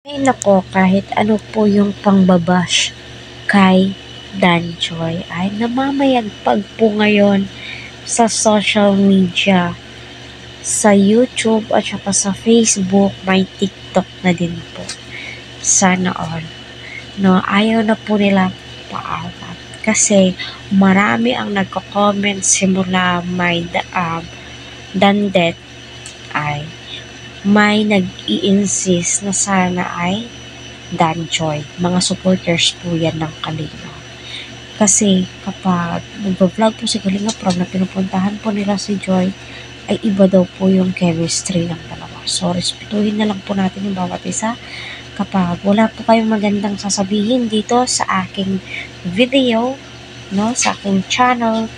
Ay nako, kahit ano po yung pangbabash kay Danjoy ay namamayagpag po ngayon sa social media, sa YouTube at saka sa Facebook, may TikTok na din po. Sana all. No, ayaw na po nila paawat. Kasi marami ang nagko-comment simula may dandet ay may nag-i-insist na sana ay Danjoy. Mga supporters po yan ng Kalinga. Kasi kapag nag-vlog po si Kalinga Prab na pinupuntahan po nila si Joy, ay iba daw po yung chemistry ng dalawa. So, respetuhin na lang po natin yung bawat isa. Kapag wala po kayong magandang sasabihin dito sa aking video, no, sa aking channel,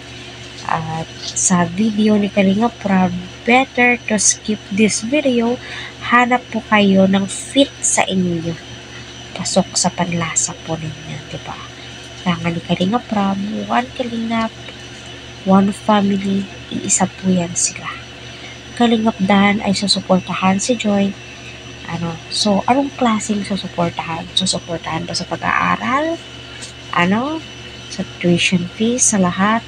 at sa video ni Kalinga Prab, better to skip this video. Hanap po kayo ng fit sa inyo. Pasok sa panlasa po ninyo, diba? Kailangan ni Kalinga Prab, one Kalingap, one family, iisa po yan sila. Kalingap Dan ay susuportahan si Joy. So, anong klaseng susuportahan? Susuportahan ba sa pag-aaral? Sa tuition fees, sa lahat?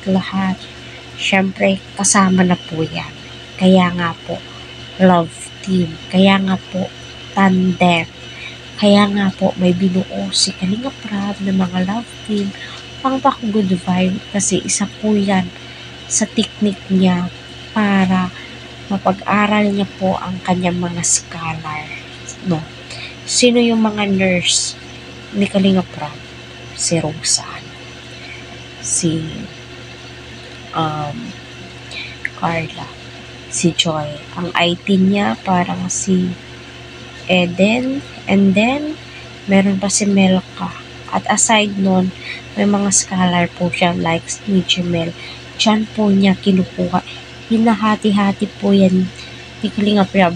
Siyempre, kasama na po yan. Kaya nga po, love team. Kaya nga po, tandem. Kaya nga po, may binuo si Kalinga Prab ng mga love team pang good vibe kasi isa po yan sa technique niya para mapag-aral niya po ang kanyang mga scholar. No. Sino yung mga nurse ni Kalinga Prab? Si Rosa. Si Carla. Si Joy. Ang IT niya parang si Eden. And then, meron pa si Melka. At aside nun, may mga scholar po siya like ni Jemel. Diyan po niya kinukuha. Hinahati-hati po yan ni Kalinga Prab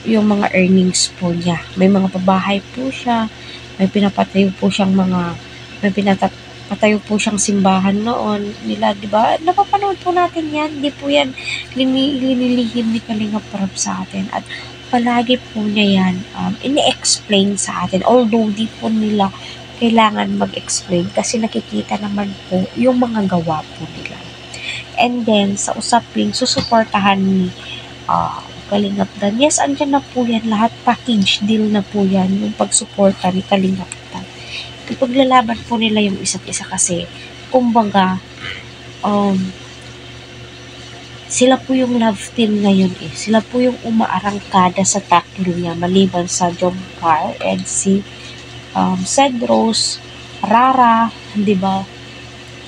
yung mga earnings po niya. May mga pabahay po siya. May pinapatayo po siyang patayo po siyang simbahan noon nila, di ba? Napapanood po natin yan. Di po yan linilihim ni Kalinga Prab sa atin. At palagi po niya yan ini-explain sa atin. Although di po nila kailangan mag-explain kasi nakikita naman po yung mga gawa po nila. And then, sa usaping susuportahan ni Kalingap Dan, yes, andyan na po yan. Lahat package deal na po yan. Yung pagsuporta ni Kalingap Dan. Ipaglalaban po nila yung isa't isa kasi kumbaga sila po yung love team ngayon eh. Sila po yung umaarangkada sa tatlo niya maliban sa Jomcar and si Cedros, Rara, di ba?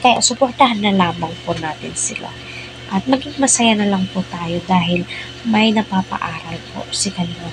Kaya suportahan na lamang po natin sila. At maging masaya na lang po tayo dahil may napapaaral po si Kalinga